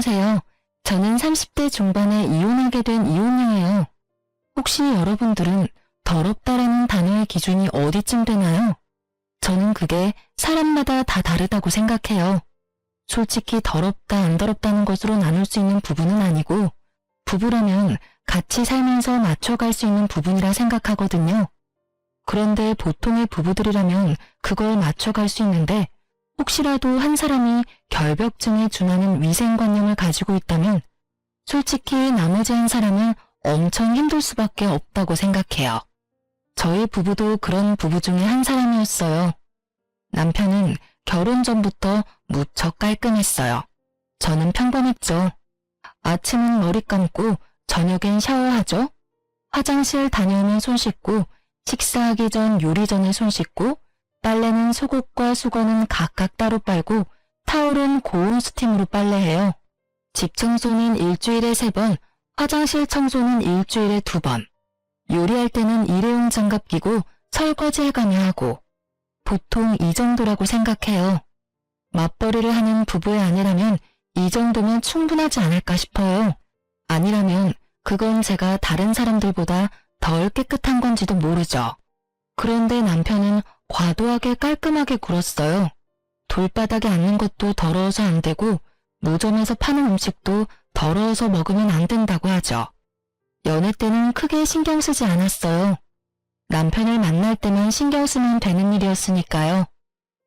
안녕하세요. 저는 30대 중반에 이혼하게 된 이혼녀예요. 혹시 여러분들은 더럽다라는 단어의 기준이 어디쯤 되나요? 저는 그게 사람마다 다 다르다고 생각해요. 솔직히 더럽다 안 더럽다는 것으로 나눌 수 있는 부분은 아니고 부부라면 같이 살면서 맞춰갈 수 있는 부분이라 생각하거든요. 그런데 보통의 부부들이라면 그걸 맞춰갈 수 있는데 혹시라도 한 사람이 결벽증에 준하는 위생관념을 가지고 있다면 솔직히 나머지 한 사람은 엄청 힘들 수밖에 없다고 생각해요. 저희 부부도 그런 부부 중에 한 사람이었어요. 남편은 결혼 전부터 무척 깔끔했어요. 저는 평범했죠. 아침은 머리 감고 저녁엔 샤워하죠. 화장실 다녀오면 손 씻고 식사하기 전 요리 전에 손 씻고 빨래는 속옷과 수건은 각각 따로 빨고 타올은 고온 스팀으로 빨래해요. 집 청소는 일주일에 3번, 화장실 청소는 일주일에 2번. 요리할 때는 일회용 장갑 끼고 설거지 해가며 하고 보통 이 정도라고 생각해요. 맞벌이를 하는 부부의 아내라면 이 정도면 충분하지 않을까 싶어요. 아니라면 그건 제가 다른 사람들보다 덜 깨끗한 건지도 모르죠. 그런데 남편은 과도하게 깔끔하게 굴었어요. 돌바닥에 앉는 것도 더러워서 안 되고 노점에서 파는 음식도 더러워서 먹으면 안 된다고 하죠. 연애 때는 크게 신경 쓰지 않았어요. 남편을 만날 때만 신경 쓰면 되는 일이었으니까요.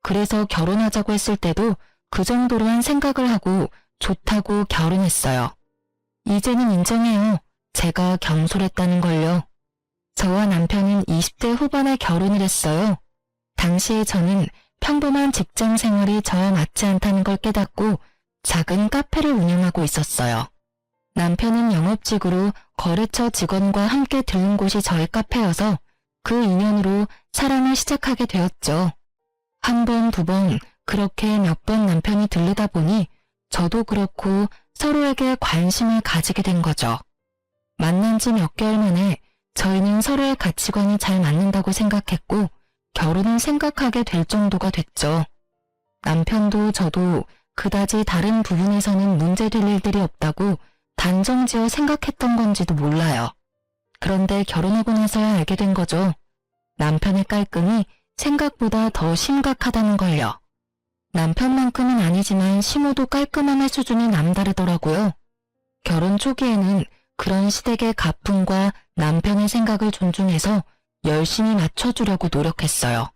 그래서 결혼하자고 했을 때도 그 정도로만 생각을 하고 좋다고 결혼했어요. 이제는 인정해요. 제가 경솔했다는 걸요. 저와 남편은 20대 후반에 결혼을 했어요. 당시에 저는 평범한 직장 생활이 저와 맞지 않다는 걸 깨닫고 작은 카페를 운영하고 있었어요. 남편은 영업직으로 거래처 직원과 함께 들른 곳이 저의 카페여서 그 인연으로 사랑을 시작하게 되었죠. 한 번, 2번, 그렇게 몇 번 남편이 들르다 보니 저도 그렇고 서로에게 관심을 가지게 된 거죠. 만난 지 몇 개월 만에 저희는 서로의 가치관이 잘 맞는다고 생각했고 결혼을 생각하게 될 정도가 됐죠. 남편도 저도 그다지 다른 부분에서는 문제될 일들이 없다고 단정지어 생각했던 건지도 몰라요. 그런데 결혼하고 나서야 알게 된 거죠. 남편의 깔끔이 생각보다 더 심각하다는 걸요. 남편만큼은 아니지만 시모도 깔끔함의 수준이 남다르더라고요. 결혼 초기에는 그런 시댁의 가풍과 남편의 생각을 존중해서 열심히 맞춰주려고 노력했어요.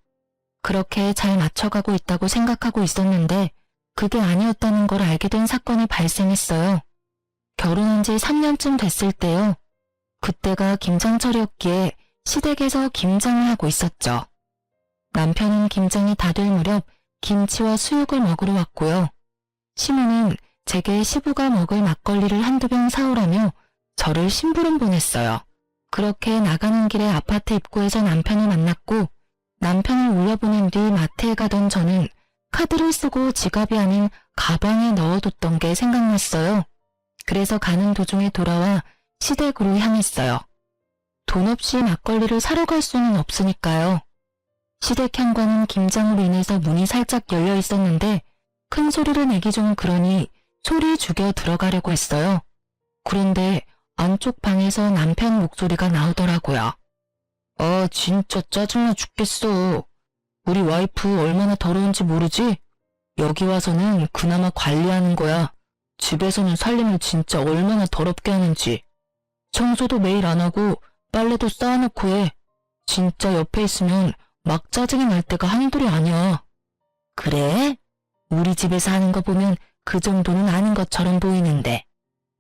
그렇게 잘 맞춰가고 있다고 생각하고 있었는데 그게 아니었다는 걸 알게 된 사건이 발생했어요. 결혼한 지 3년쯤 됐을 때요. 그때가 김장철이었기에 시댁에서 김장을 하고 있었죠. 남편은 김장이 다 될 무렵 김치와 수육을 먹으러 왔고요. 시모는 제게 시부가 먹을 막걸리를 한두 병 사오라며 저를 심부름 보냈어요. 그렇게 나가는 길에 아파트 입구에서 남편을 만났고 남편을 올려보낸 뒤 마트에 가던 저는 카드를 쓰고 지갑이 아닌 가방에 넣어뒀던 게 생각났어요. 그래서 가는 도중에 돌아와 시댁으로 향했어요. 돈 없이 막걸리를 사러 갈 수는 없으니까요. 시댁 현관은 김장으로 인해서 문이 살짝 열려 있었는데 큰 소리를 내기 좀 그러니 소리 죽여 들어가려고 했어요. 그런데 안쪽 방에서 남편 목소리가 나오더라고요. 아, 진짜 짜증나 죽겠어. 우리 와이프 얼마나 더러운지 모르지? 여기 와서는 그나마 관리하는 거야. 집에서는 살림을 진짜 얼마나 더럽게 하는지. 청소도 매일 안 하고 빨래도 쌓아놓고 해. 진짜 옆에 있으면 막 짜증이 날 때가 한둘이 아니야. 그래? 우리 집에서 하는 거 보면 그 정도는 아닌 것처럼 보이는데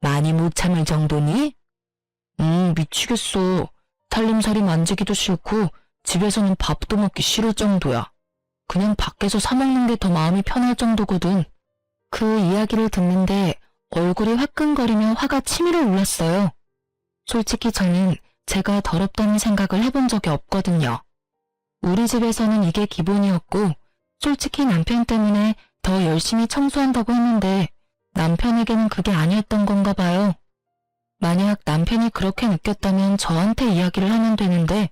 많이 못 참을 정도니? 미치겠어. 살림살이 만지기도 싫고 집에서는 밥도 먹기 싫을 정도야. 그냥 밖에서 사 먹는 게 더 마음이 편할 정도거든. 그 이야기를 듣는데 얼굴이 화끈거리며 화가 치밀어 올랐어요. 솔직히 저는 제가 더럽다는 생각을 해본 적이 없거든요. 우리 집에서는 이게 기본이었고 솔직히 남편 때문에 더 열심히 청소한다고 했는데 남편에게는 그게 아니었던 건가 봐요. 만약 남편이 그렇게 느꼈다면 저한테 이야기를 하면 되는데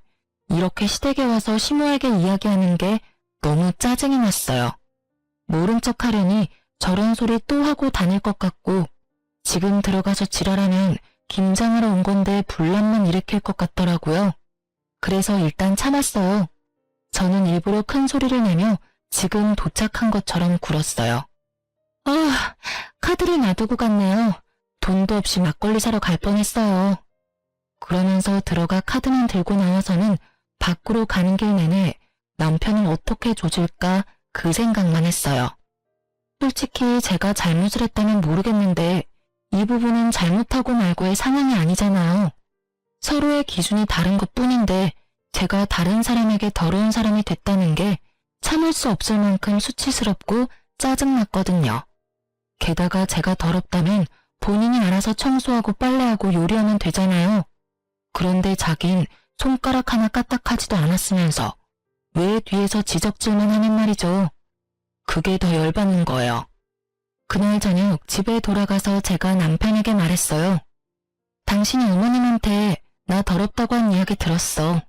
이렇게 시댁에 와서 시모에게 이야기하는 게 너무 짜증이 났어요. 모른 척 하려니 저런 소리 또 하고 다닐 것 같고 지금 들어가서 지랄하면 김장하러 온 건데 분란만 일으킬 것 같더라고요. 그래서 일단 참았어요. 저는 일부러 큰 소리를 내며 지금 도착한 것처럼 굴었어요. 아, 카드를 놔두고 갔네요. 돈도 없이 막걸리 사러 갈 뻔했어요. 그러면서 들어가 카드만 들고 나와서는 밖으로 가는 길 내내 남편을 어떻게 조질까 그 생각만 했어요. 솔직히 제가 잘못을 했다면 모르겠는데 이 부분은 잘못하고 말고의 상황이 아니잖아요. 서로의 기준이 다른 것뿐인데 제가 다른 사람에게 더러운 사람이 됐다는 게 참을 수 없을 만큼 수치스럽고 짜증났거든요. 게다가 제가 더럽다면 본인이 알아서 청소하고 빨래하고 요리하면 되잖아요. 그런데 자긴 손가락 하나 까딱하지도 않았으면서 왜 뒤에서 지적질만 하는 말이죠. 그게 더 열받는 거예요. 그날 저녁 집에 돌아가서 제가 남편에게 말했어요. 당신이 어머님한테 나 더럽다고 한 이야기 들었어.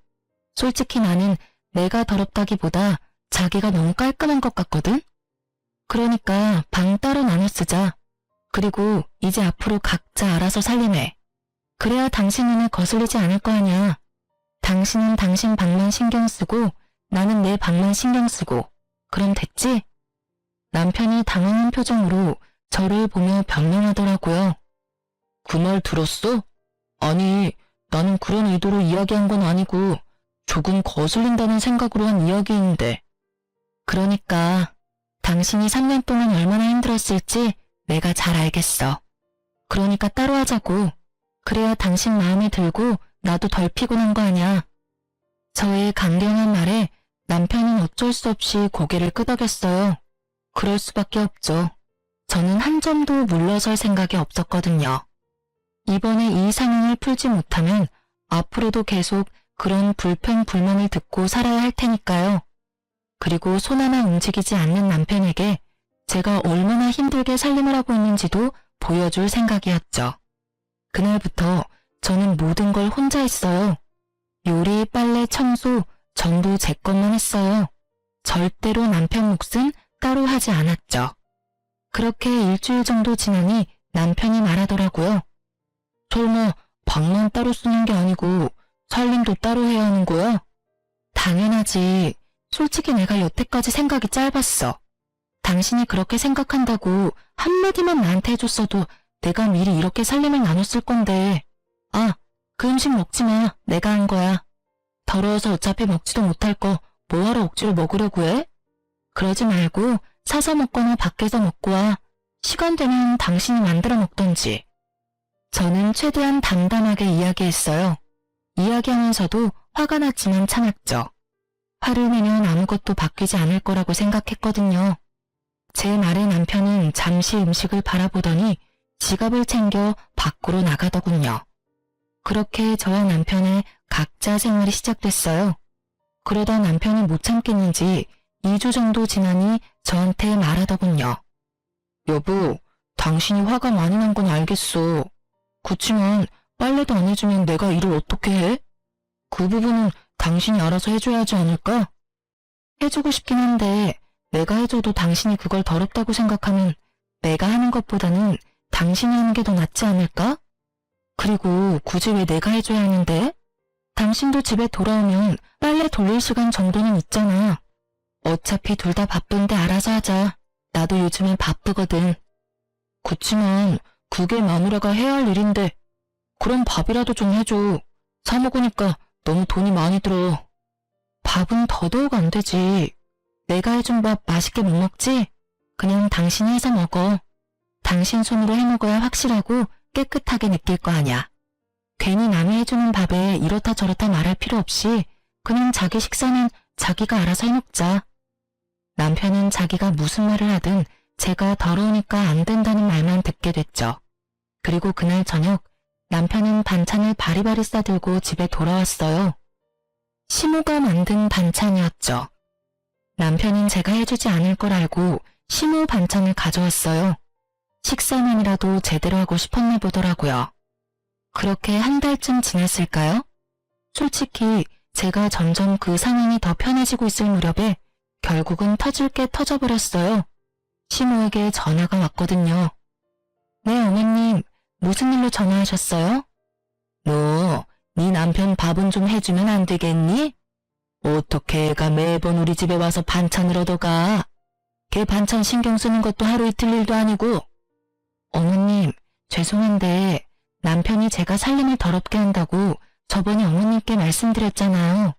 솔직히 나는 내가 더럽다기보다 자기가 너무 깔끔한 것 같거든? 그러니까 방 따로 나눠 쓰자. 그리고 이제 앞으로 각자 알아서 살림해. 그래야 당신 눈에 거슬리지 않을 거 아니야. 당신은 당신 방만 신경 쓰고 나는 내 방만 신경 쓰고. 그럼 됐지? 남편이 당황한 표정으로 저를 보며 변명하더라고요. 그 말 들었어? 아니, 나는 그런 의도로 이야기한 건 아니고 조금 거슬린다는 생각으로 한 이야기인데. 그러니까 당신이 3년 동안 얼마나 힘들었을지 내가 잘 알겠어. 그러니까 따로 하자고. 그래야 당신 마음에 들고 나도 덜 피곤한 거 아냐. 저의 강경한 말에 남편은 어쩔 수 없이 고개를 끄덕였어요. 그럴 수밖에 없죠. 저는 한 점도 물러설 생각이 없었거든요. 이번에 이 상황을 풀지 못하면 앞으로도 계속 그런 불평불만을 듣고 살아야 할 테니까요. 그리고 손 하나 움직이지 않는 남편에게 제가 얼마나 힘들게 살림을 하고 있는지도 보여줄 생각이었죠. 그날부터 저는 모든 걸 혼자 했어요. 요리, 빨래, 청소 전부 제 것만 했어요. 절대로 남편 몫은 따로 하지 않았죠. 그렇게 일주일 정도 지나니 남편이 말하더라고요. 설마 방만 따로 쓰는 게 아니고 살림도 따로 해야 하는 거야? 당연하지. 솔직히 내가 여태까지 생각이 짧았어. 당신이 그렇게 생각한다고 한마디만 나한테 해줬어도 내가 미리 이렇게 살림을 나눴을 건데. 아, 그 음식 먹지 마. 내가 한 거야. 더러워서 어차피 먹지도 못할 거 뭐하러 억지로 먹으려고 해? 그러지 말고 사서 먹거나 밖에서 먹고 와. 시간 되면 당신이 만들어 먹던지. 저는 최대한 담담하게 이야기했어요. 이야기하면서도 화가 났지만 참았죠. 화를 내면 아무것도 바뀌지 않을 거라고 생각했거든요. 제 말에 남편은 잠시 음식을 바라보더니 지갑을 챙겨 밖으로 나가더군요. 그렇게 저와 남편의 각자 생활이 시작됐어요. 그러다 남편이 못 참겠는지 2주 정도 지나니 저한테 말하더군요. 여보, 당신이 화가 많이 난 건 알겠어. 그치만 빨래도 안 해주면 내가 일을 어떻게 해? 그 부분은 당신이 알아서 해줘야 하지 않을까? 해주고 싶긴 한데 내가 해줘도 당신이 그걸 더럽다고 생각하면 내가 하는 것보다는 당신이 하는 게 더 낫지 않을까? 그리고 굳이 왜 내가 해줘야 하는데? 당신도 집에 돌아오면 빨래 돌릴 시간 정도는 있잖아. 어차피 둘 다 바쁜데 알아서 하자. 나도 요즘엔 바쁘거든. 그치만 그게 마누라가 해야 할 일인데. 그럼 밥이라도 좀 해줘. 사 먹으니까 너무 돈이 많이 들어. 밥은 더더욱 안 되지. 내가 해준 밥 맛있게 못 먹지? 그냥 당신이 해서 먹어. 당신 손으로 해 먹어야 확실하고 깨끗하게 느낄 거 아냐. 괜히 남이 해주는 밥에 이렇다 저렇다 말할 필요 없이 그냥 자기 식사는 자기가 알아서 해먹자. 남편은 자기가 무슨 말을 하든 제가 더러우니까 안 된다는 말만 듣게 됐죠. 그리고 그날 저녁 남편은 반찬을 바리바리 싸들고 집에 돌아왔어요. 시모가 만든 반찬이었죠. 남편은 제가 해주지 않을 걸 알고 시모 반찬을 가져왔어요. 식사만이라도 제대로 하고 싶었나 보더라고요. 그렇게 한 달쯤 지났을까요? 솔직히 제가 점점 그 상황이 더 편해지고 있을 무렵에 결국은 터질 게 터져버렸어요. 시모에게 전화가 왔거든요. 네, 어머님. 무슨 일로 전화하셨어요? 너, 네 남편 밥은 좀 해주면 안 되겠니? 어떻게 애가 매번 우리 집에 와서 반찬을 얻어가? 걔 반찬 신경 쓰는 것도 하루 이틀 일도 아니고. 어머님, 죄송한데 남편이 제가 살림을 더럽게 한다고 저번에 어머님께 말씀드렸잖아요.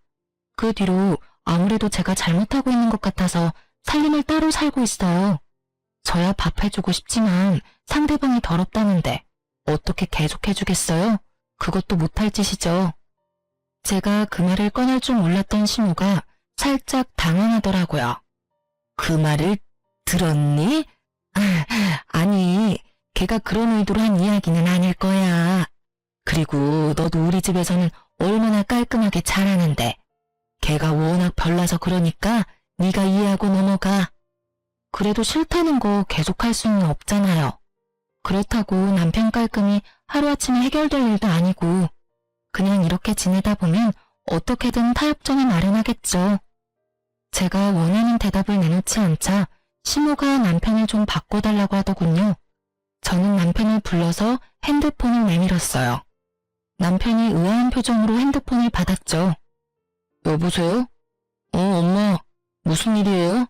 그 뒤로 아무래도 제가 잘못하고 있는 것 같아서 살림을 따로 살고 있어요. 저야 밥 해주고 싶지만 상대방이 더럽다는데 어떻게 계속해주겠어요? 그것도 못할 짓이죠. 제가 그 말을 꺼낼 줄 몰랐던 시모가 살짝 당황하더라고요. 그 말을 들었니? 아니, 걔가 그런 의도로 한 이야기는 아닐 거야. 그리고 너도 우리 집에서는 얼마나 깔끔하게 잘하는데 걔가 워낙 별나서 그러니까 네가 이해하고 넘어가. 그래도 싫다는 거 계속할 수는 없잖아요. 그렇다고 남편 깔끔이 하루아침에 해결될 일도 아니고 그냥 이렇게 지내다 보면 어떻게든 타협점을 마련하겠죠. 제가 원하는 대답을 내놓지 않자 시모가 남편을 좀 바꿔달라고 하더군요. 저는 남편을 불러서 핸드폰을 내밀었어요. 남편이 의아한 표정으로 핸드폰을 받았죠. 여보세요? 엄마, 무슨 일이에요?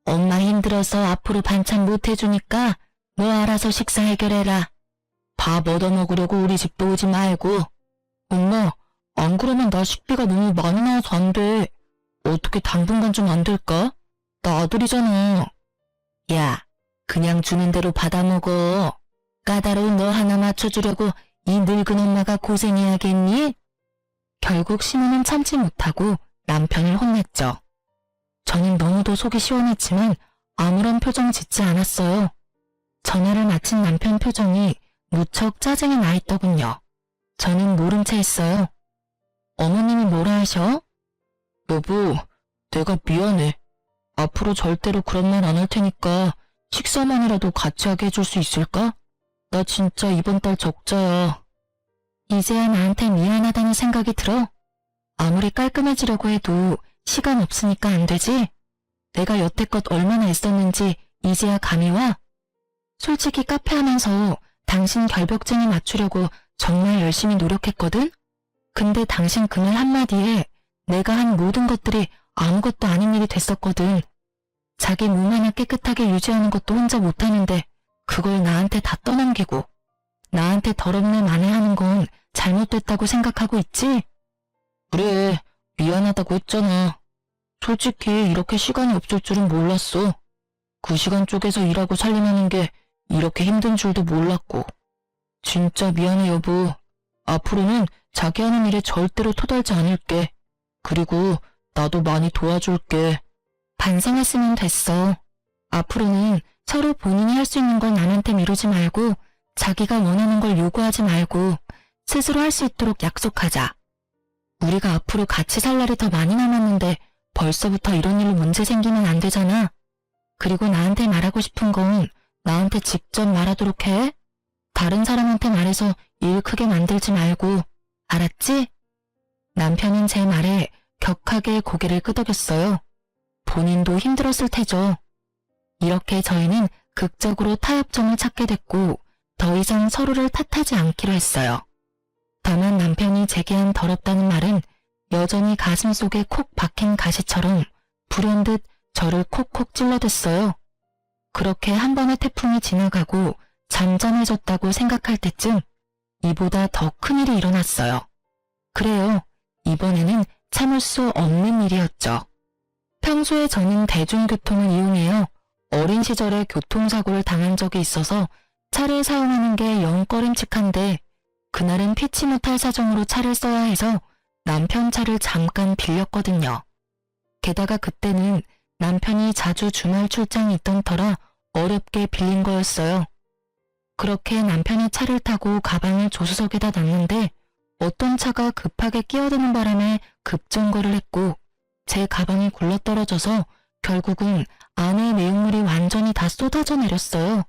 엄마 힘들어서 앞으로 반찬 못 해주니까 너 알아서 식사 해결해라. 밥 얻어먹으려고 우리 집도 오지 말고. 엄마, 안 그러면 나 식비가 너무 많이 나와서 안 돼. 어떻게 당분간 좀 안 될까? 나 아들이잖아. 야, 그냥 주는 대로 받아먹어. 까다로운 너 하나 맞춰주려고 이 늙은 엄마가 고생해야겠니? 결국 시모는 참지 못하고 남편을 혼냈죠. 저는 너무도 속이 시원했지만 아무런 표정 짓지 않았어요. 전화를 마친 남편 표정이 무척 짜증이 나 있더군요. 저는 모른 채 했어요. 어머님이 뭐라 하셔? 여보, 내가 미안해. 앞으로 절대로 그런 말 안 할 테니까 식사만이라도 같이 하게 해줄 수 있을까? 나 진짜 이번 달 적자야. 이제야 나한테 미안하다는 생각이 들어? 아무리 깔끔해지려고 해도 시간 없으니까 안 되지? 내가 여태껏 얼마나 애썼는지 이제야 감이 와? 솔직히 카페 하면서 당신 결벽증에 맞추려고 정말 열심히 노력했거든? 근데 당신 그 말 한마디에 내가 한 모든 것들이 아무것도 아닌 일이 됐었거든. 자기 몸 하나 깨끗하게 유지하는 것도 혼자 못하는데 그걸 나한테 다 떠넘기고 나한테 더럽네 만회하는 건 잘못됐다고 생각하고 있지? 그래, 미안하다고 했잖아. 솔직히 이렇게 시간이 없을 줄은 몰랐어. 그 시간 쪼개서 일하고 살림하는 게 이렇게 힘든 줄도 몰랐고. 진짜 미안해 여보. 앞으로는 자기 하는 일에 절대로 토달지 않을게. 그리고 나도 많이 도와줄게. 반성했으면 됐어. 앞으로는 서로 본인이 할 수 있는 걸 남한테 미루지 말고 자기가 원하는 걸 요구하지 말고 스스로 할 수 있도록 약속하자. 우리가 앞으로 같이 살 날이 더 많이 남았는데 벌써부터 이런 일로 문제 생기면 안 되잖아. 그리고 나한테 말하고 싶은 건 나한테 직접 말하도록 해. 다른 사람한테 말해서 일 크게 만들지 말고. 알았지? 남편은 제 말에 격하게 고개를 끄덕였어요. 본인도 힘들었을 테죠. 이렇게 저희는 극적으로 타협점을 찾게 됐고 더 이상 서로를 탓하지 않기로 했어요. 다만 남편이 제게 한 더럽다는 말은 여전히 가슴속에 콕 박힌 가시처럼 불현듯 저를 콕콕 찔러댔어요. 그렇게 한 번의 태풍이 지나가고 잠잠해졌다고 생각할 때쯤 이보다 더 큰일이 일어났어요. 그래요. 이번에는 참을 수 없는 일이었죠. 평소에 저는 대중교통을 이용해요. 어린 시절에 교통사고를 당한 적이 있어서 차를 사용하는 게 영 꺼림칙한데 그날은 피치 못할 사정으로 차를 써야 해서 남편 차를 잠깐 빌렸거든요. 게다가 그때는 남편이 자주 주말 출장이 있던 터라 어렵게 빌린 거였어요. 그렇게 남편이 차를 타고 가방을 조수석에다 놨는데 어떤 차가 급하게 끼어드는 바람에 급정거를 했고 제 가방이 굴러떨어져서 결국은 안에 내용물이 완전히 다 쏟아져 내렸어요.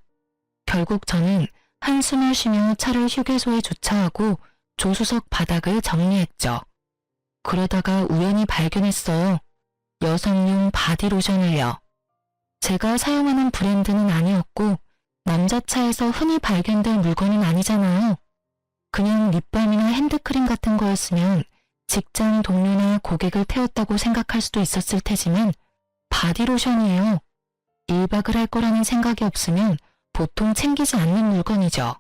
결국 저는 한숨을 쉬며 차를 휴게소에 주차하고 조수석 바닥을 정리했죠. 그러다가 우연히 발견했어요. 여성용 바디로션을요. 제가 사용하는 브랜드는 아니었고 남자 차에서 흔히 발견될 물건은 아니잖아요. 그냥 립밤이나 핸드크림 같은 거였으면 직장 동료나 고객을 태웠다고 생각할 수도 있었을 테지만 바디로션이에요. 1박을 할 거라는 생각이 없으면 보통 챙기지 않는 물건이죠.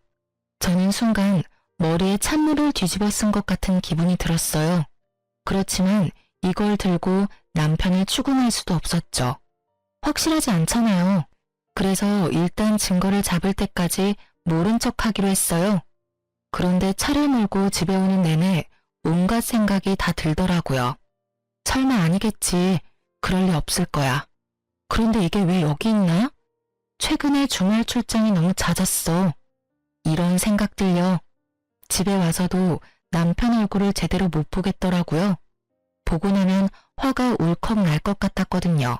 저는 순간 머리에 찬물을 뒤집어 쓴 것 같은 기분이 들었어요. 그렇지만 이걸 들고 남편을 추궁할 수도 없었죠. 확실하지 않잖아요. 그래서 일단 증거를 잡을 때까지 모른 척하기로 했어요. 그런데 차를 몰고 집에 오는 내내 온갖 생각이 다 들더라고요. 설마 아니겠지. 그럴 리 없을 거야. 그런데 이게 왜 여기 있나? 최근에 주말 출장이 너무 잦았어. 이런 생각들요. 집에 와서도 남편 얼굴을 제대로 못 보겠더라고요. 보고 나면 화가 울컥 날 것 같았거든요.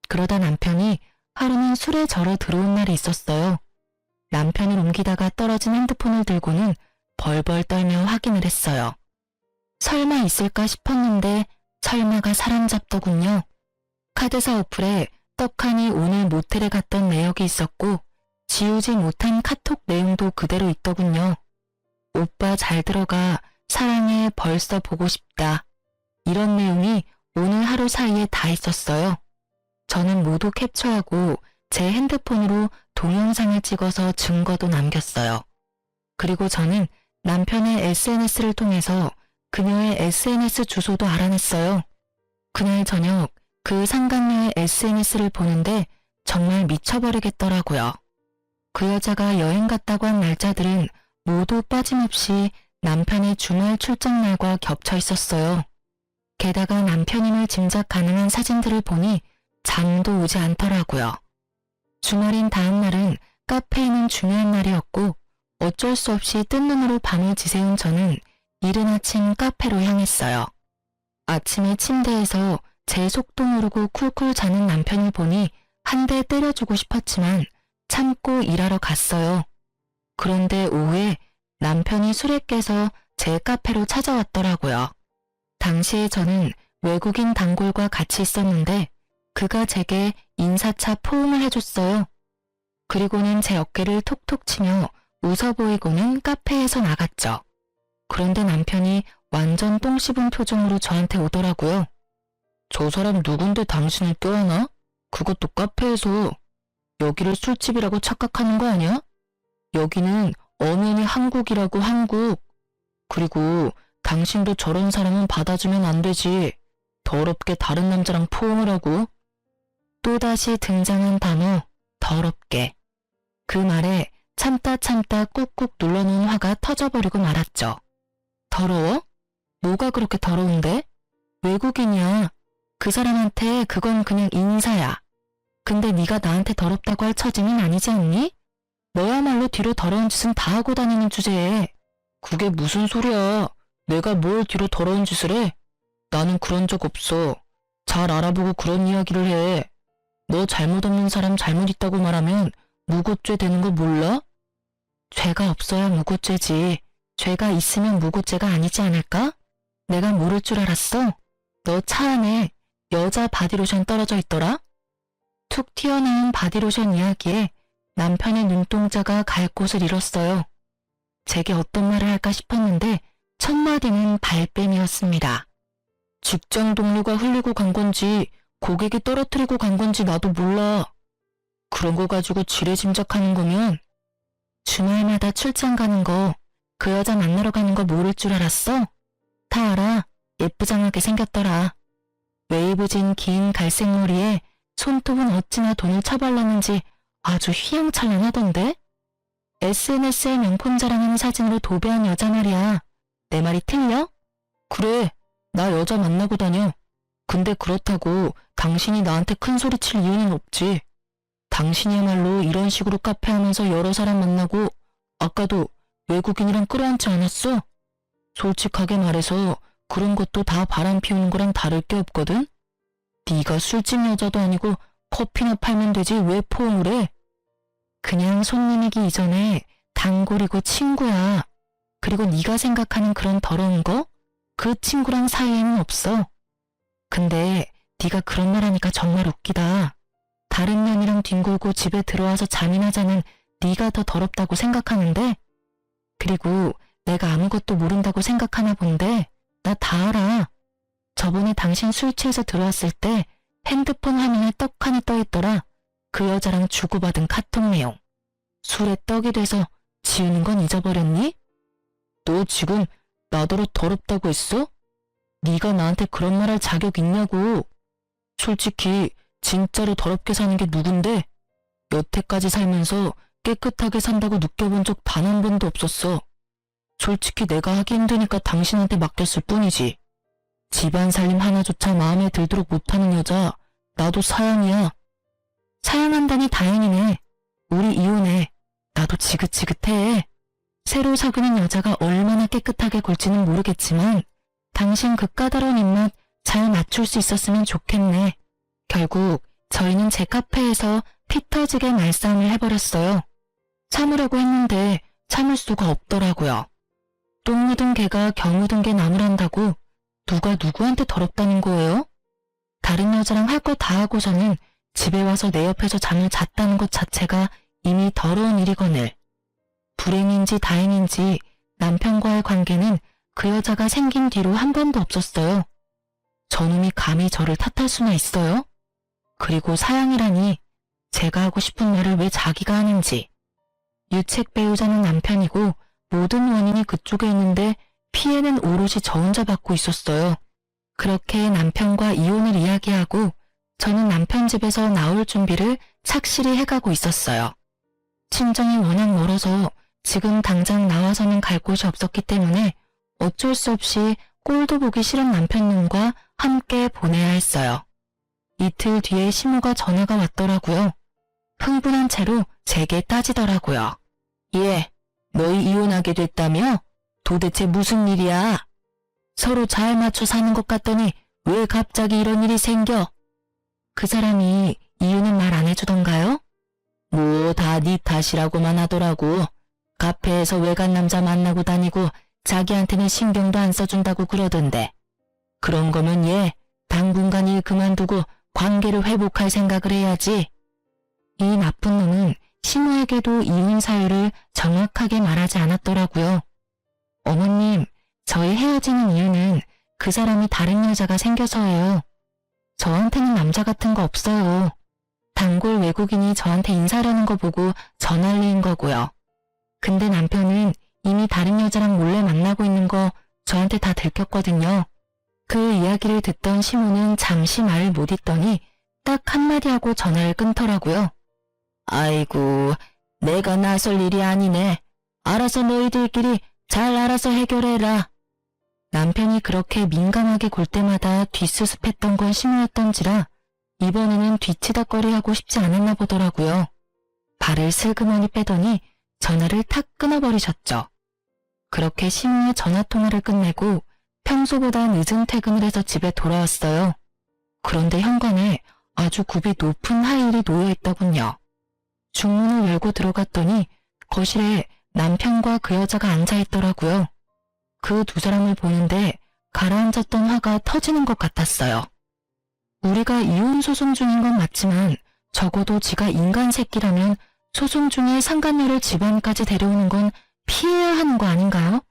그러다 남편이 하루는 술에 절어 들어온 날이 있었어요. 남편을 옮기다가 떨어진 핸드폰을 들고는 벌벌 떨며 확인을 했어요. 설마 있을까 싶었는데 설마가 사람 잡더군요. 카드사 어플에 떡하니 오늘 모텔에 갔던 내역이 있었고 지우지 못한 카톡 내용도 그대로 있더군요. 오빠 잘 들어가, 사랑해, 벌써 보고 싶다. 이런 내용이 오늘 하루 사이에 다 있었어요. 저는 모두 캡처하고 제 핸드폰으로 동영상을 찍어서 증거도 남겼어요. 그리고 저는 남편의 SNS를 통해서 그녀의 SNS 주소도 알아냈어요. 그날 저녁 그 상간녀의 SNS를 보는데 정말 미쳐버리겠더라고요. 그 여자가 여행 갔다고 한 날짜들은 모두 빠짐없이 남편의 주말 출장 날과 겹쳐 있었어요. 게다가 남편임을 짐작 가능한 사진들을 보니 잠도 오지 않더라고요. 주말인 다음 날은 카페에는 중요한 날이었고 어쩔 수 없이 뜬 눈으로 밤을 지새운 저는 이른 아침 카페로 향했어요. 아침에 침대에서 제 속도 모르고 쿨쿨 자는 남편을 보니 한 대 때려주고 싶었지만 참고 일하러 갔어요. 그런데 오후에 남편이 술에 깨서 제 카페로 찾아왔더라고요. 당시에 저는 외국인 단골과 같이 있었는데 그가 제게 인사차 포옹을 해줬어요. 그리고는 제 어깨를 톡톡 치며 웃어 보이고는 카페에서 나갔죠. 그런데 남편이 완전 똥 씹은 표정으로 저한테 오더라고요. 저 사람 누군데 당신을 껴안아? 그것도 카페에서. 여기를 술집이라고 착각하는 거 아니야? 여기는 엄연히 한국이라고, 한국. 그리고 당신도 저런 사람은 받아주면 안 되지. 더럽게 다른 남자랑 포옹을 하고. 또다시 등장한 단어, 더럽게. 그 말에 참다 꾹꾹 눌러놓은 화가 터져버리고 말았죠. 더러워? 뭐가 그렇게 더러운데? 외국인이야. 그 사람한테 그건 그냥 인사야. 근데 네가 나한테 더럽다고 할 처지는 아니지 않니? 너야말로 뒤로 더러운 짓은 다 하고 다니는 주제에. 그게 무슨 소리야. 내가 뭘 뒤로 더러운 짓을 해? 나는 그런 적 없어. 잘 알아보고 그런 이야기를 해. 너 잘못 없는 사람 잘못 있다고 말하면 무고죄 되는 거 몰라? 죄가 없어야 무고죄지. 죄가 있으면 무고죄가 아니지 않을까? 내가 모를 줄 알았어? 너 차 안에 여자 바디로션 떨어져 있더라? 툭 튀어나온 바디로션 이야기에 남편의 눈동자가 갈 곳을 잃었어요. 제게 어떤 말을 할까 싶었는데 첫 마디는 발뺌이었습니다. 직장 동료가 흘리고 간 건지 고객이 떨어뜨리고 간 건지 나도 몰라. 그런 거 가지고 지레 짐작하는 거면 주말마다 출장 가는 거, 그 여자 만나러 가는 거 모를 줄 알았어? 다 알아. 예쁘장하게 생겼더라. 웨이브진 긴 갈색 머리에 손톱은 어찌나 돈을 처발랐는지 아주 휘황찬란하던데? SNS에 명품 자랑하는 사진으로 도배한 여자 말이야. 내 말이 틀려? 그래, 나 여자 만나고 다녀. 근데 그렇다고 당신이 나한테 큰 소리 칠 이유는 없지. 당신이야말로 이런 식으로 카페 하면서 여러 사람 만나고 아까도 외국인이랑 끌어안지 않았어? 솔직하게 말해서 그런 것도 다 바람 피우는 거랑 다를 게 없거든? 네가 술집 여자도 아니고 커피나 팔면 되지 왜 포옹을 해? 그냥 손님이기 이전에 단골이고 친구야. 그리고 네가 생각하는 그런 더러운 거? 그 친구랑 사이에는 없어. 근데 네가 그런 말 하니까 정말 웃기다. 다른 년이랑 뒹굴고 집에 들어와서 잠이나 자는 네가 더 더럽다고 생각하는데? 그리고 내가 아무것도 모른다고 생각하나 본데 나 다 알아. 저번에 당신 술 취해서 들어왔을 때 핸드폰 화면에 떡하니 떠있더라. 그 여자랑 주고받은 카톡 내용. 술에 떡이 돼서 지우는 건 잊어버렸니? 너 지금 나더러 더럽다고 했어? 네가 나한테 그런 말 할 자격 있냐고. 솔직히 진짜로 더럽게 사는 게 누군데? 여태까지 살면서 깨끗하게 산다고 느껴본 적 단 한 번도 없었어. 솔직히 내가 하기 힘드니까 당신한테 맡겼을 뿐이지. 집안 살림 하나조차 마음에 들도록 못하는 여자, 나도 사양이야. 사양한다니 다행이네. 우리 이혼해. 나도 지긋지긋해. 새로 사귀는 여자가 얼마나 깨끗하게 굴지는 모르겠지만 당신 그 까다로운 입맛 잘 맞출 수 있었으면 좋겠네. 결국 저희는 제 카페에서 피 터지게 말싸움을 해버렸어요. 참으려고 했는데 참을 수가 없더라고요. 똥 묻은 개가 겨 묻은 개 나무란다고 누가 누구한테 더럽다는 거예요? 다른 여자랑 할 거 다 하고서는 집에 와서 내 옆에서 잠을 잤다는 것 자체가 이미 더러운 일이거늘. 불행인지 다행인지 남편과의 관계는 그 여자가 생긴 뒤로 한 번도 없었어요. 저놈이 감히 저를 탓할 수나 있어요? 그리고 사양이라니 제가 하고 싶은 말을 왜 자기가 하는지. 유책 배우자는 남편이고 모든 원인이 그쪽에 있는데 피해는 오롯이 저 혼자 받고 있었어요. 그렇게 남편과 이혼을 이야기하고 저는 남편 집에서 나올 준비를 착실히 해가고 있었어요. 친정이 워낙 멀어서 지금 당장 나와서는 갈 곳이 없었기 때문에 어쩔 수 없이 꼴도 보기 싫은 남편님과 함께 보내야 했어요. 이틀 뒤에 시모가 전화가 왔더라고요. 흥분한 채로 제게 따지더라고요. 예, 너희 이혼하게 됐다며? 도대체 무슨 일이야? 서로 잘 맞춰 사는 것 같더니 왜 갑자기 이런 일이 생겨? 그 사람이 이유는 말 안 해주던가요? 뭐 다 네 탓이라고만 하더라고. 카페에서 외간 남자 만나고 다니고 자기한테는 신경도 안 써준다고 그러던데. 그런 거면 얘 당분간 일 그만두고 관계를 회복할 생각을 해야지. 이 나쁜 놈은 시모에게도 이혼 사유를 정확하게 말하지 않았더라고요. 어머님, 저희 헤어지는 이유는 그 사람이 다른 여자가 생겨서예요. 저한테는 남자 같은 거 없어요. 단골 외국인이 저한테 인사하려는 거 보고 전화리인 거고요. 근데 남편은 이미 다른 여자랑 몰래 만나고 있는 거 저한테 다 들켰거든요. 그 이야기를 듣던 시모는 잠시 말을 못 잇더니 딱 한마디 하고 전화를 끊더라고요. 아이고, 내가 나설 일이 아니네. 알아서 너희들끼리 잘 알아서 해결해라. 남편이 그렇게 민감하게 굴 때마다 뒷수습했던 건 시모였던지라 이번에는 뒤치다꺼리하고 싶지 않았나 보더라고요. 발을 슬그머니 빼더니 전화를 탁 끊어버리셨죠. 그렇게 시모의 전화통화를 끝내고 평소보다 늦은 퇴근을 해서 집에 돌아왔어요. 그런데 현관에 아주 굽이 높은 하일이 놓여있더군요. 중문을 열고 들어갔더니 거실에 남편과 그 여자가 앉아있더라고요. 그 두 사람을 보는데 가라앉았던 화가 터지는 것 같았어요. 우리가 이혼 소송 중인 건 맞지만 적어도 지가 인간 새끼라면 소송 중에 상간녀를 집안까지 데려오는 건 피해야 하는 거 아닌가요?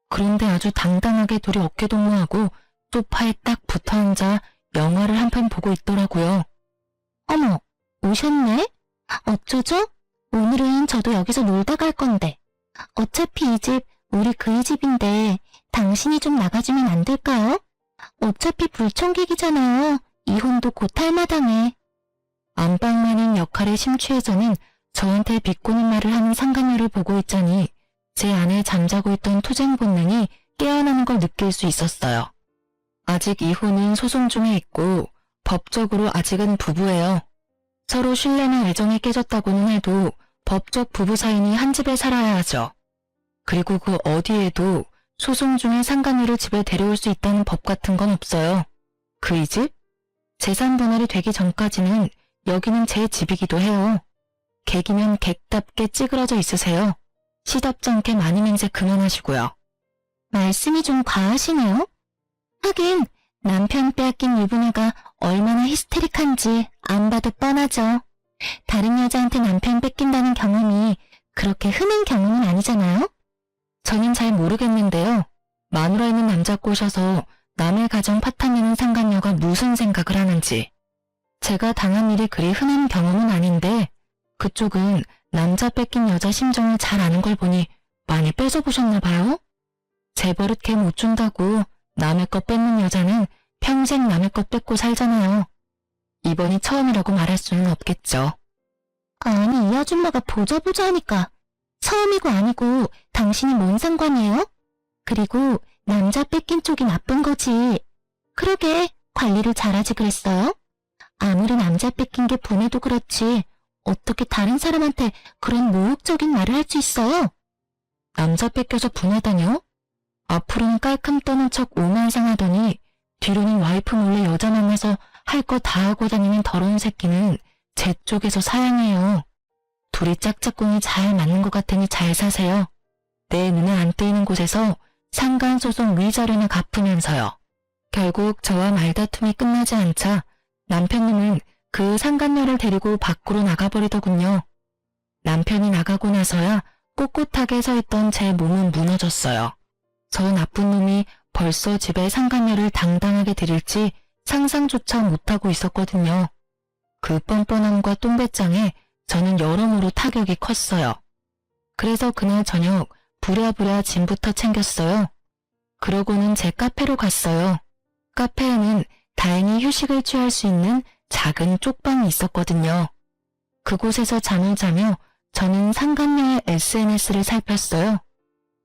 그런데 아주 당당하게 둘이 어깨동무하고 소파에 딱 붙어앉아 영화를 한 편 보고 있더라고요. 어머, 오셨네? 어쩌죠? 오늘은 저도 여기서 놀다 갈 건데. 어차피 이 집 우리 그이 집인데 당신이 좀 나가주면 안 될까요? 어차피 불청객이잖아요. 이혼도 곧 할 마당에. 안방마님 역할에 심취해서는 저한테 비꼬는 말을 하는 상간녀를 보고 있자니 제 안에 잠자고 있던 투쟁 본능이 깨어나는 걸 느낄 수 있었어요. 아직 이혼은 소송 중에 있고 법적으로 아직은 부부예요. 서로 신뢰나 애정이 깨졌다고는 해도 법적 부부 사이니 한 집에 살아야 하죠. 그리고 그 어디에도 소송 중에 상간녀를 집에 데려올 수 있다는 법 같은 건 없어요. 그이 집? 재산 분할이 되기 전까지는 여기는 제 집이기도 해요. 객이면 객답게 찌그러져 있으세요. 시덥지 않게 많이 맹세 그만하시고요. 말씀이 좀 과하시네요. 하긴 남편 빼앗긴 유부녀가 얼마나 히스테릭한지 안 봐도 뻔하죠. 다른 여자한테 남편 뺏긴다는 경험이 그렇게 흔한 경우는 아니잖아요? 저는 잘 모르겠는데요. 마누라 있는 남자 꼬셔서 남의 가정 파탄내는 상간녀가 무슨 생각을 하는지. 제가 당한 일이 그리 흔한 경험은 아닌데 그쪽은 남자 뺏긴 여자 심정을 잘 아는 걸 보니 많이 뺏어보셨나 봐요? 제 버릇 걔 못 준다고 남의 것 뺏는 여자는 평생 남의 것 뺏고 살잖아요. 이번이 처음이라고 말할 수는 없겠죠. 아니, 이 아줌마가 보자 하니까 처음이고 아니고 당신이 뭔 상관이에요? 그리고 남자 뺏긴 쪽이 나쁜 거지. 그러게 관리를 잘하지 그랬어요? 아무리 남자 뺏긴 게 분해도 그렇지 어떻게 다른 사람한테 그런 모욕적인 말을 할 수 있어요? 남자 뺏겨서 분하다뇨? 앞으로는 깔끔 떠는 척 오만상하더니 뒤로는 와이프 몰래 여자 만나서 할 거 다 하고 다니는 더러운 새끼는 제 쪽에서 사양해요. 둘이 짝짝꿍이 잘 맞는 것 같으니 잘 사세요. 내 눈에 안 띄는 곳에서 상간소송 위자료나 갚으면서요. 결국 저와 말다툼이 끝나지 않자 남편님은 그 상간녀를 데리고 밖으로 나가버리더군요. 남편이 나가고 나서야 꼿꼿하게 서 있던 제 몸은 무너졌어요. 저 나쁜 놈이 벌써 집에 상간녀를 당당하게 들일지 상상조차 못하고 있었거든요. 그 뻔뻔함과 똥배짱에 저는 여러모로 타격이 컸어요. 그래서 그날 저녁 부랴부랴 짐부터 챙겼어요. 그러고는 제 카페로 갔어요. 카페에는 다행히 휴식을 취할 수 있는 작은 쪽방이 있었거든요. 그곳에서 잠을 자며 저는 상간녀의 SNS를 살폈어요.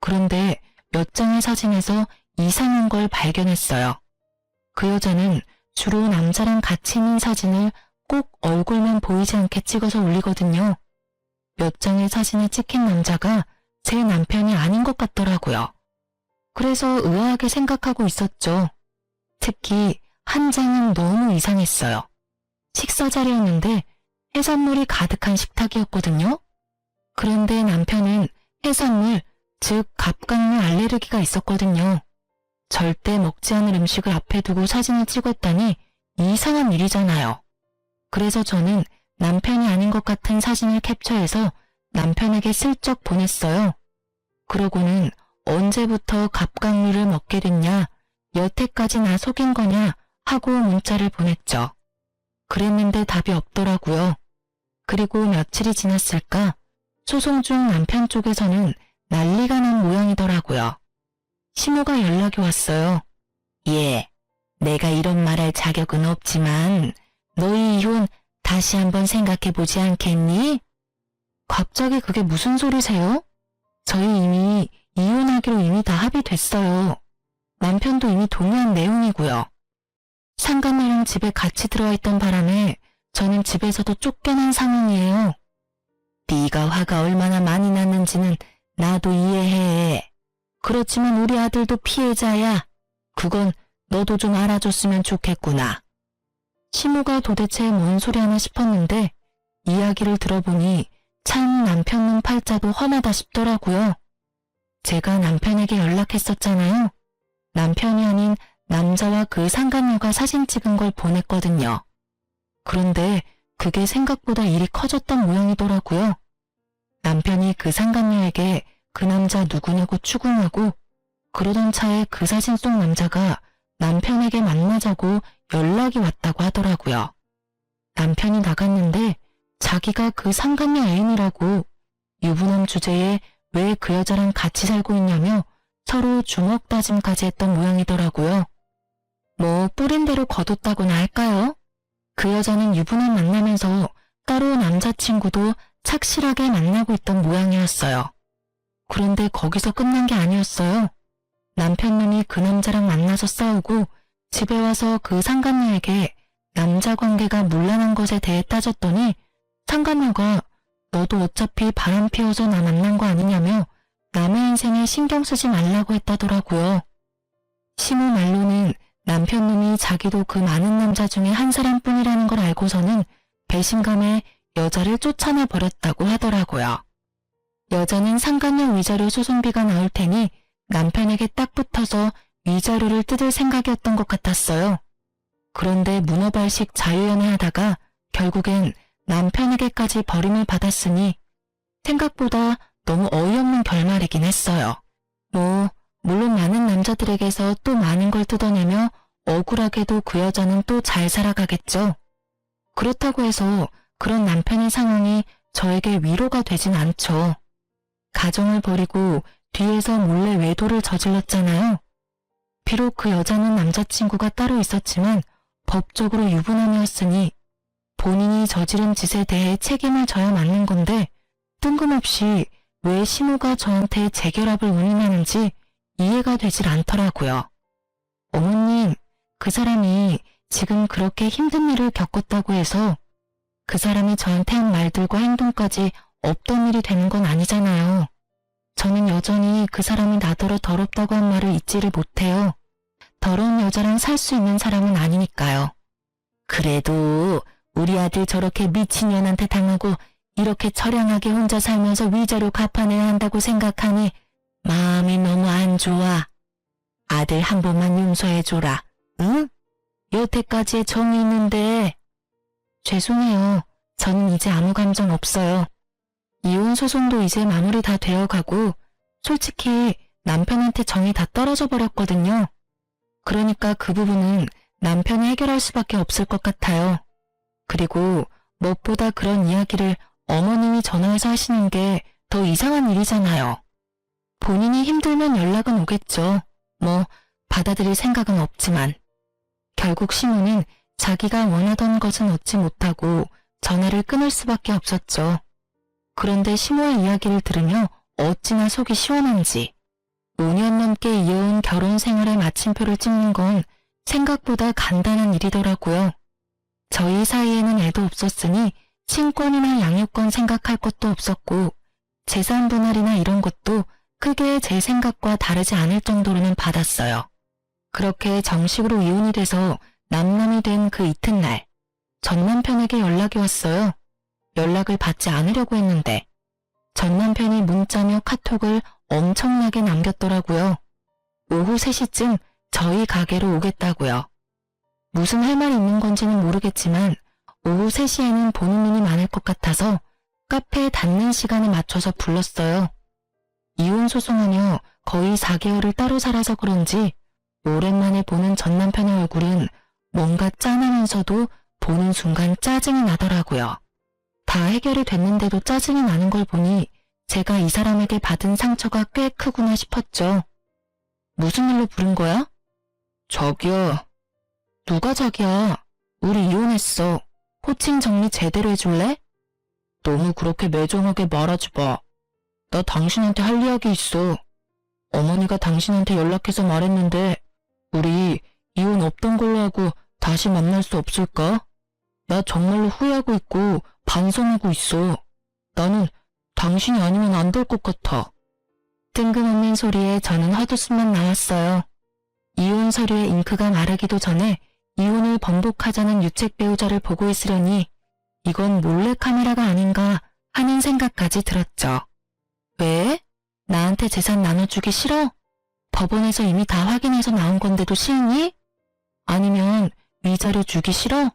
그런데 몇 장의 사진에서 이상한 걸 발견했어요. 그 여자는 주로 남자랑 같이 있는 사진을 꼭 얼굴만 보이지 않게 찍어서 올리거든요. 몇 장의 사진에 찍힌 남자가 제 남편이 아닌 것 같더라고요. 그래서 의아하게 생각하고 있었죠. 특히 한 장은 너무 이상했어요. 식사 자리였는데 해산물이 가득한 식탁이었거든요. 그런데 남편은 해산물, 즉 갑각류 알레르기가 있었거든요. 절대 먹지 않을 음식을 앞에 두고 사진을 찍었다니 이상한 일이잖아요. 그래서 저는 남편이 아닌 것 같은 사진을 캡처해서 남편에게 슬쩍 보냈어요. 그러고는 언제부터 갑각류를 먹게 됐냐, 여태까지 나 속인 거냐 하고 문자를 보냈죠. 그랬는데 답이 없더라고요. 그리고 며칠이 지났을까 소송 중 남편 쪽에서는 난리가 난 모양이더라고요. 시모가 연락이 왔어요. 예, 내가 이런 말할 자격은 없지만 너희 이혼 다시 한번 생각해보지 않겠니? 갑자기 그게 무슨 소리세요? 저희 이미 이혼하기로 이미 다 합의됐어요. 남편도 이미 동의한 내용이고요. 상간녀랑 집에 같이 들어와 있던 바람에 저는 집에서도 쫓겨난 상황이에요. 네가 화가 얼마나 많이 났는지는 나도 이해해. 그렇지만 우리 아들도 피해자야. 그건 너도 좀 알아줬으면 좋겠구나. 시모가 도대체 뭔 소리 하나 싶었는데 이야기를 들어보니 참 남편 놈 팔자도 험하다 싶더라고요. 제가 남편에게 연락했었잖아요. 남편이 아닌 남자와 그 상간녀가 사진 찍은 걸 보냈거든요. 그런데 그게 생각보다 일이 커졌던 모양이더라고요. 남편이 그 상간녀에게 그 남자 누구냐고 추궁하고 그러던 차에 그 사진 속 남자가 남편에게 만나자고 연락이 왔다고 하더라고요. 남편이 나갔는데 자기가 그 상간녀 애인이라고 유부남 주제에 왜 그 여자랑 같이 살고 있냐며 서로 주먹 다짐까지 했던 모양이더라고요. 뭐 뿌린 대로 거뒀다고나 할까요? 그 여자는 유부남 만나면서 따로 남자친구도 착실하게 만나고 있던 모양이었어요. 그런데 거기서 끝난 게 아니었어요. 남편놈이 그 남자랑 만나서 싸우고 집에 와서 그 상간녀에게 남자 관계가 문란한 것에 대해 따졌더니 상간녀가 너도 어차피 바람 피워서 나 만난 거 아니냐며 남의 인생에 신경 쓰지 말라고 했다더라고요. 시모 말로는 남편놈이 자기도 그 많은 남자 중에 한 사람뿐이라는 걸 알고서는 배신감에 여자를 쫓아내 버렸다고 하더라고요. 여자는 상간녀 위자료 소송비가 나올 테니 남편에게 딱 붙어서 위자료를 뜯을 생각이었던 것 같았어요. 그런데 문어발식 자유연애 하다가 결국엔 남편에게까지 버림을 받았으니 생각보다 너무 어이없는 결말이긴 했어요. 물론 많은 남자들에게서 또 많은 걸 뜯어내며 억울하게도 그 여자는 또 잘 살아가겠죠. 그렇다고 해서 그런 남편의 상황이 저에게 위로가 되진 않죠. 가정을 버리고 뒤에서 몰래 외도를 저질렀잖아요. 비록 그 여자는 남자친구가 따로 있었지만 법적으로 유부남이었으니 본인이 저지른 짓에 대해 책임을 져야 맞는 건데 뜬금없이 왜 시모가 저한테 재결합을 운운하는지 이해가 되질 않더라고요. 어머님, 그 사람이 지금 그렇게 힘든 일을 겪었다고 해서 그 사람이 저한테 한 말들과 행동까지 없던 일이 되는 건 아니잖아요. 저는 여전히 그 사람이 나더러 더럽다고 한 말을 잊지를 못해요. 더러운 여자랑 살 수 있는 사람은 아니니까요. 그래도 우리 아들 저렇게 미친년한테 당하고 이렇게 처량하게 혼자 살면서 위자료 갚아내야 한다고 생각하니 마음이 너무 안 좋아. 아들 한 번만 용서해줘라. 응? 여태까지의 정이 있는데. 죄송해요. 저는 이제 아무 감정 없어요. 이혼 소송도 이제 마무리 다 되어가고 솔직히 남편한테 정이 다 떨어져 버렸거든요. 그러니까 그 부분은 남편이 해결할 수밖에 없을 것 같아요. 그리고 무엇보다 그런 이야기를 어머님이 전화해서 하시는 게 더 이상한 일이잖아요. 본인이 힘들면 연락은 오겠죠. 받아들일 생각은 없지만. 결국 시모는 자기가 원하던 것은 얻지 못하고 전화를 끊을 수밖에 없었죠. 그런데 시모의 이야기를 들으며 어찌나 속이 시원한지 5년 넘게 이어온 결혼 생활의 마침표를 찍는 건 생각보다 간단한 일이더라고요. 저희 사이에는 애도 없었으니 친권이나 양육권 생각할 것도 없었고 재산 분할이나 이런 것도 크게 제 생각과 다르지 않을 정도로는 받았어요. 그렇게 정식으로 이혼이 돼서 남남이 된 그 이튿날 전 남편에게 연락이 왔어요. 연락을 받지 않으려고 했는데 전 남편이 문자며 카톡을 엄청나게 남겼더라고요. 오후 3시쯤 저희 가게로 오겠다고요. 무슨 할 말이 있는 건지는 모르겠지만 오후 3시에는 보는 눈이 많을 것 같아서 카페 닫는 시간에 맞춰서 불렀어요. 이혼 소송하며 거의 4개월을 따로 살아서 그런지 오랜만에 보는 전 남편의 얼굴은 뭔가 짠하면서도 보는 순간 짜증이 나더라고요. 다 해결이 됐는데도 짜증이 나는 걸 보니 제가 이 사람에게 받은 상처가 꽤 크구나 싶었죠. 무슨 일로 부른 거야? 자기야. 누가 자기야? 우리 이혼했어. 호칭 정리 제대로 해줄래? 너무 그렇게 매정하게 말하지 마. 나 당신한테 할 이야기 있어. 어머니가 당신한테 연락해서 말했는데 우리 이혼 없던 걸로 하고 다시 만날 수 없을까? 나 정말로 후회하고 있고 반성하고 있어. 나는 당신이 아니면 안 될 것 같아. 뜬금없는 소리에 저는 헛웃음만 나왔어요. 이혼 서류에 잉크가 마르기도 전에 이혼을 번복하자는 유책 배우자를 보고 있으려니 이건 몰래카메라가 아닌가 하는 생각까지 들었죠. 왜? 나한테 재산 나눠주기 싫어? 법원에서 이미 다 확인해서 나온 건데도 싫니? 아니면 위자료 주기 싫어?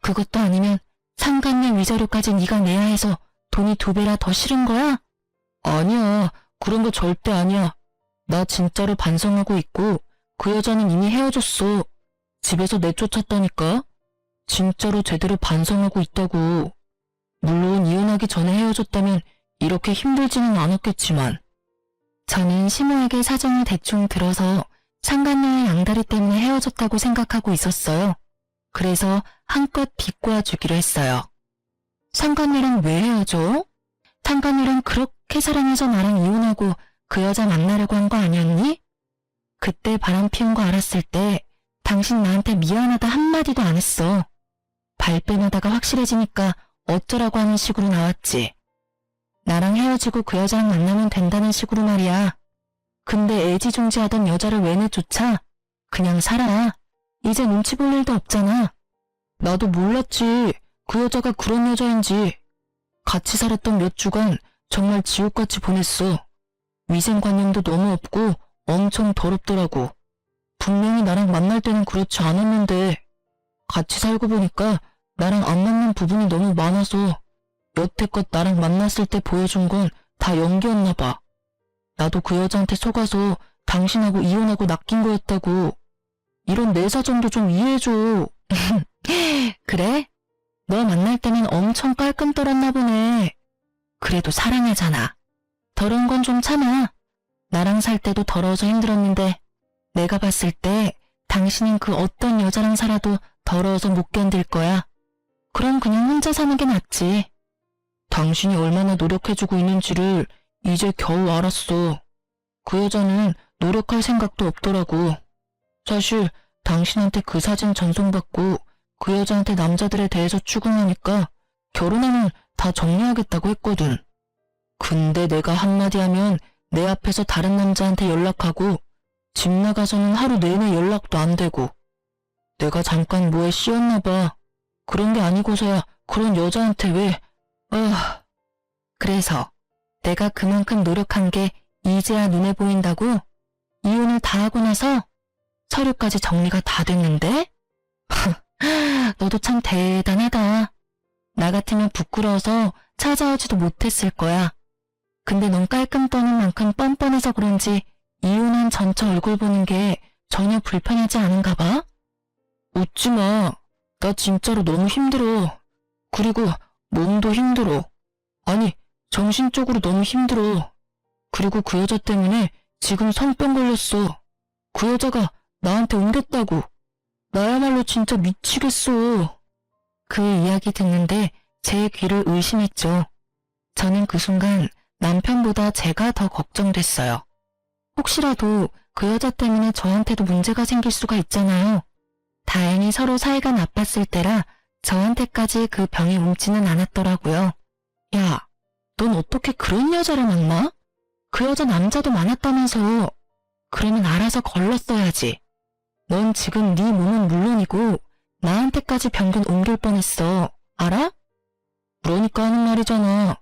그것도 아니면 상간녀 위자료까지 네가 내야 해서 돈이 2배라 더 싫은 거야? 아니야, 그런 거 절대 아니야. 나 진짜로 반성하고 있고 그 여자는 이미 헤어졌어. 집에서 내쫓았다니까. 진짜로 제대로 반성하고 있다고. 물론 이혼하기 전에 헤어졌다면 이렇게 힘들지는 않았겠지만. 저는 시모에게 사정을 대충 들어서 상간녀의 양다리 때문에 헤어졌다고 생각하고 있었어요. 그래서 한껏 비꼬아주기로 했어요. 상간녀랑 왜 헤어져? 상간녀랑 그렇게 사랑해서 나랑 이혼하고 그 여자 만나려고 한 거 아니었니? 그때 바람 피운 거 알았을 때 당신 나한테 미안하다 한마디도 안 했어. 발뺌하다가 확실해지니까 어쩌라고 하는 식으로 나왔지. 나랑 헤어지고 그 여자랑 만나면 된다는 식으로 말이야. 근데 애지중지하던 여자를 왜 내쫓아? 그냥 살아. 이제 눈치 볼 일도 없잖아. 나도 몰랐지. 그 여자가 그런 여자인지. 같이 살았던 몇 주간 정말 지옥같이 보냈어. 위생관념도 너무 없고 엄청 더럽더라고. 분명히 나랑 만날 때는 그렇지 않았는데 같이 살고 보니까 나랑 안 맞는 부분이 너무 많아서 여태껏 나랑 만났을 때 보여준 건 다 연기였나 봐. 나도 그 여자한테 속아서 당신하고 이혼하고 낚인 거였다고. 이런 내 사정도 좀 이해해줘. 그래? 너 만날 때는 엄청 깔끔 떨었나 보네. 그래도 사랑하잖아. 더러운 건 좀 참아. 나랑 살 때도 더러워서 힘들었는데 내가 봤을 때 당신은 그 어떤 여자랑 살아도 더러워서 못 견딜 거야. 그럼 그냥 혼자 사는 게 낫지. 당신이 얼마나 노력해주고 있는지를 이제 겨우 알았어. 그 여자는 노력할 생각도 없더라고. 사실 당신한테 그 사진 전송받고 그 여자한테 남자들에 대해서 추궁하니까 결혼하면 다 정리하겠다고 했거든. 근데 내가 한마디 하면 내 앞에서 다른 남자한테 연락하고 집 나가서는 하루 내내 연락도 안 되고. 내가 잠깐 뭐에 씌었나 봐. 그런 게 아니고서야 그런 여자한테 왜... 그래서 내가 그만큼 노력한 게 이제야 눈에 보인다고? 이혼을 다 하고 나서 서류까지 정리가 다 됐는데? 너도 참 대단하다. 나 같으면 부끄러워서 찾아오지도 못했을 거야. 근데 넌 깔끔 떠는 만큼 뻔뻔해서 그런지 이혼한 전처 얼굴 보는 게 전혀 불편하지 않은가 봐? 웃지 마. 나 진짜로 너무 힘들어. 그리고 몸도 힘들어. 아니, 정신적으로 너무 힘들어. 그리고 그 여자 때문에 지금 성병 걸렸어. 그 여자가 나한테 옮겼다고. 나야말로 진짜 미치겠어. 그 이야기 듣는데 제 귀를 의심했죠. 저는 그 순간 남편보다 제가 더 걱정됐어요. 혹시라도 그 여자 때문에 저한테도 문제가 생길 수가 있잖아요. 다행히 서로 사이가 나빴을 때라 저한테까지 그 병이 옮지는 않았더라고요. 야, 넌 어떻게 그런 여자를 만나? 그 여자 남자도 많았다면서. 그러면 알아서 걸렀어야지. 넌 지금 네 몸은 물론이고 나한테까지 병균 옮길 뻔했어. 알아? 그러니까 하는 말이잖아.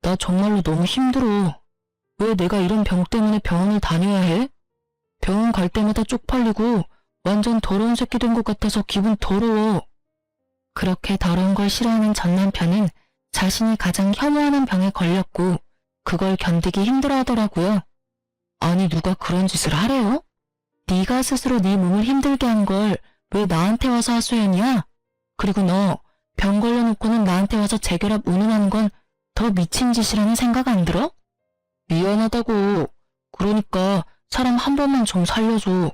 나 정말로 너무 힘들어. 왜 내가 이런 병 때문에 병원을 다녀야 해? 병원 갈 때마다 쪽팔리고 완전 더러운 새끼 된 것 같아서 기분 더러워. 그렇게 더러운 걸 싫어하는 전 남편은 자신이 가장 혐오하는 병에 걸렸고 그걸 견디기 힘들어하더라고요. 아니 누가 그런 짓을 하래요? 네가 스스로 네 몸을 힘들게 한 걸 왜 나한테 와서 하소연이야? 그리고 너 병 걸려놓고는 나한테 와서 재결합 운운하는 건 더 미친 짓이라는 생각 안 들어? 미안하다고. 그러니까 사람 한 번만 좀 살려줘.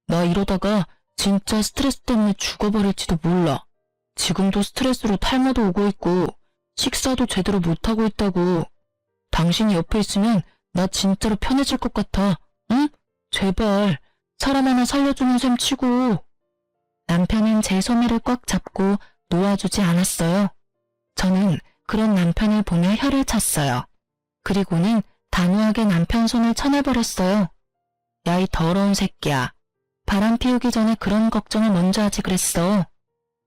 나 이러다가 진짜 스트레스 때문에 죽어버릴지도 몰라. 지금도 스트레스로 탈모도 오고 있고 식사도 제대로 못하고 있다고. 당신이 옆에 있으면 나 진짜로 편해질 것 같아. 응? 제발 사람 하나 살려주는 셈 치고. 남편은 제 소매를 꽉 잡고 놓아주지 않았어요. 저는 그런 남편을 보며 혀를 찼어요. 그리고는 단호하게 남편 손을 쳐내버렸어요. 야, 이 더러운 새끼야. 바람 피우기 전에 그런 걱정을 먼저 하지 그랬어.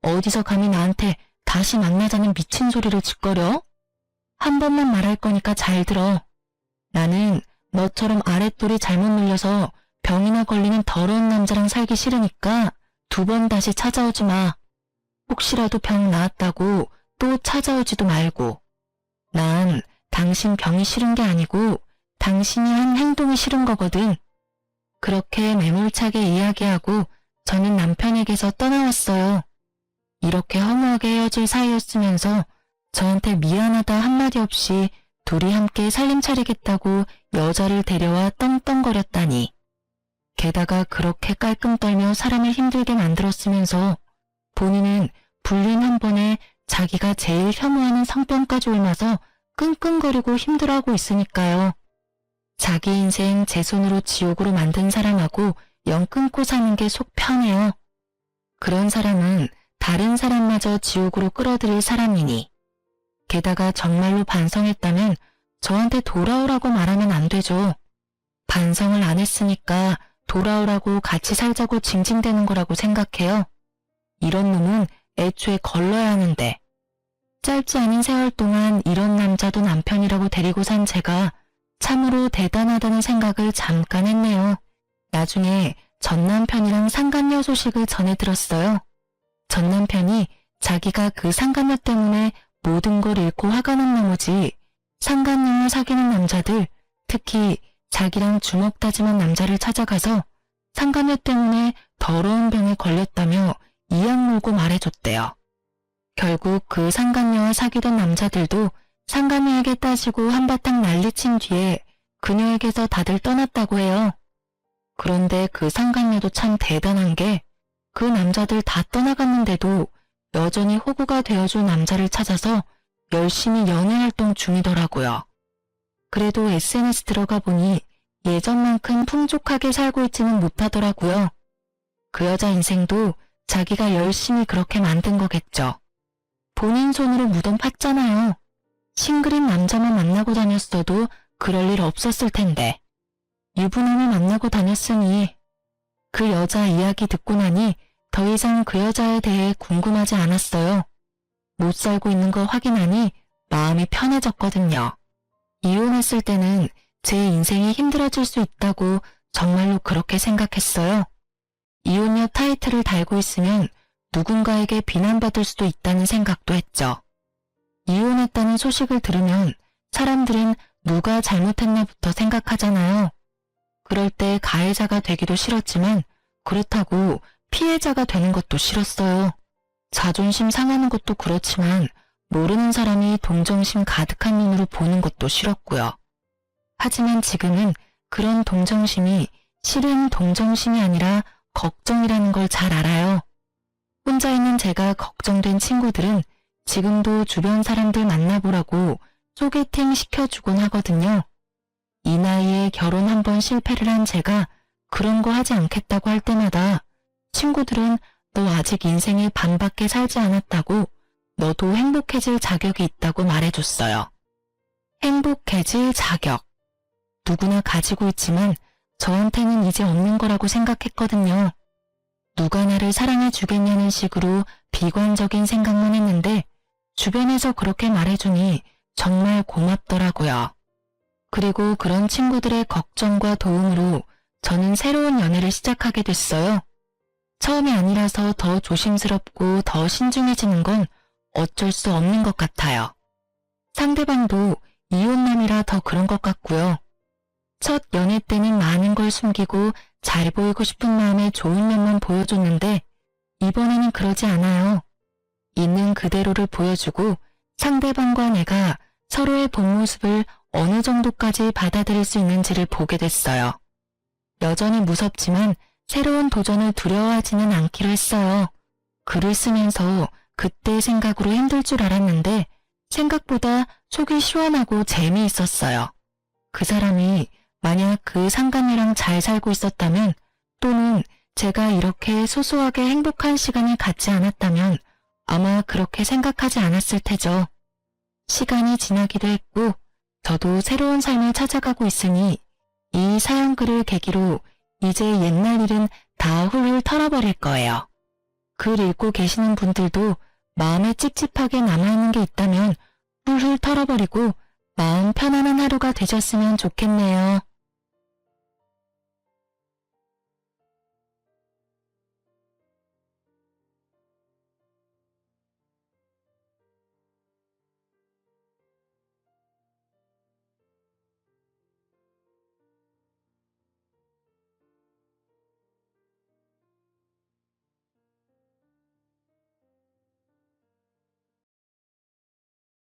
어디서 감히 나한테 다시 만나자는 미친 소리를 짓거려? 한 번만 말할 거니까 잘 들어. 나는 너처럼 아랫돌이 잘못 눌려서 병이나 걸리는 더러운 남자랑 살기 싫으니까 2번 다시 찾아오지 마. 혹시라도 병 나았다고 또 찾아오지도 말고. 난 당신 병이 싫은 게 아니고 당신이 한 행동이 싫은 거거든. 그렇게 매몰차게 이야기하고 저는 남편에게서 떠나왔어요. 이렇게 허무하게 헤어질 사이였으면서 저한테 미안하다 한마디 없이 둘이 함께 살림 차리겠다고 여자를 데려와 떵떵거렸다니. 게다가 그렇게 깔끔 떨며 사람을 힘들게 만들었으면서 본인은 불륜 한 번에 자기가 제일 혐오하는 성병까지 옮아서 끙끙거리고 힘들어하고 있으니까요. 자기 인생 제 손으로 지옥으로 만든 사람하고 영 끊고 사는 게 속 편해요. 그런 사람은 다른 사람마저 지옥으로 끌어들일 사람이니. 게다가 정말로 반성했다면 저한테 돌아오라고 말하면 안 되죠. 반성을 안 했으니까 돌아오라고 같이 살자고 징징대는 거라고 생각해요. 이런 놈은 애초에 걸러야 하는데. 짧지 않은 세월 동안 이런 남자도 남편이라고 데리고 산 제가 참으로 대단하다는 생각을 잠깐 했네요. 나중에 전 남편이랑 상간녀 소식을 전해 들었어요. 전 남편이 자기가 그 상간녀 때문에 모든 걸 잃고 화가 난 나머지 상간녀를 사귀는 남자들, 특히 자기랑 주먹 다짐한 남자를 찾아가서 상간녀 때문에 더러운 병에 걸렸다며 이악 물고 말해줬대요. 결국 그 상간녀와 사귀던 남자들도 상간녀에게 따지고 한바탕 난리친 뒤에 그녀에게서 다들 떠났다고 해요. 그런데 그 상간녀도 참 대단한 게 그 남자들 다 떠나갔는데도 여전히 호구가 되어줄 남자를 찾아서 열심히 연애활동 중이더라고요. 그래도 SNS 들어가 보니 예전만큼 풍족하게 살고 있지는 못하더라고요. 그 여자 인생도 자기가 열심히 그렇게 만든 거겠죠. 본인 손으로 무덤 팠잖아요. 싱글인 남자만 만나고 다녔어도 그럴 일 없었을 텐데. 유부남을 만나고 다녔으니 그 여자 이야기 듣고 나니 더 이상 그 여자에 대해 궁금하지 않았어요. 못 살고 있는 거 확인하니 마음이 편해졌거든요. 이혼했을 때는 제 인생이 힘들어질 수 있다고 정말로 그렇게 생각했어요. 이혼녀 타이틀을 달고 있으면 누군가에게 비난받을 수도 있다는 생각도 했죠. 이혼했다는 소식을 들으면 사람들은 누가 잘못했나부터 생각하잖아요. 그럴 때 가해자가 되기도 싫었지만 그렇다고 피해자가 되는 것도 싫었어요. 자존심 상하는 것도 그렇지만 모르는 사람이 동정심 가득한 눈으로 보는 것도 싫었고요. 하지만 지금은 그런 동정심이 실은 동정심이 아니라 걱정이라는 걸 잘 알아요. 혼자 있는 제가 걱정된 친구들은 지금도 주변 사람들 만나보라고 소개팅 시켜주곤 하거든요. 이 나이에 결혼 한 번 실패를 한 제가 그런 거 하지 않겠다고 할 때마다 친구들은 너 아직 인생의 반밖에 살지 않았다고, 너도 행복해질 자격이 있다고 말해줬어요. 행복해질 자격. 누구나 가지고 있지만 저한테는 이제 없는 거라고 생각했거든요. 누가 나를 사랑해 주겠냐는 식으로 비관적인 생각만 했는데 주변에서 그렇게 말해주니 정말 고맙더라고요. 그리고 그런 친구들의 걱정과 도움으로 저는 새로운 연애를 시작하게 됐어요. 처음이 아니라서 더 조심스럽고 더 신중해지는 건 어쩔 수 없는 것 같아요. 상대방도 이혼남이라 더 그런 것 같고요. 첫 연애 때는 많은 걸 숨기고 잘 보이고 싶은 마음에 좋은 면만 보여줬는데 이번에는 그러지 않아요. 있는 그대로를 보여주고 상대방과 내가 서로의 본 모습을 어느 정도까지 받아들일 수 있는지를 보게 됐어요. 여전히 무섭지만 새로운 도전을 두려워하지는 않기로 했어요. 글을 쓰면서 그때 생각으로 힘들 줄 알았는데 생각보다 속이 시원하고 재미있었어요. 그 사람이 만약 그 상간녀랑 잘 살고 있었다면, 또는 제가 이렇게 소소하게 행복한 시간을 갖지 않았다면 아마 그렇게 생각하지 않았을 테죠. 시간이 지나기도 했고 저도 새로운 삶을 찾아가고 있으니 이 사연글을 계기로 이제 옛날 일은 다 훌훌 털어버릴 거예요. 글 읽고 계시는 분들도 마음에 찝찝하게 남아있는 게 있다면 훌훌 털어버리고 마음 편안한 하루가 되셨으면 좋겠네요.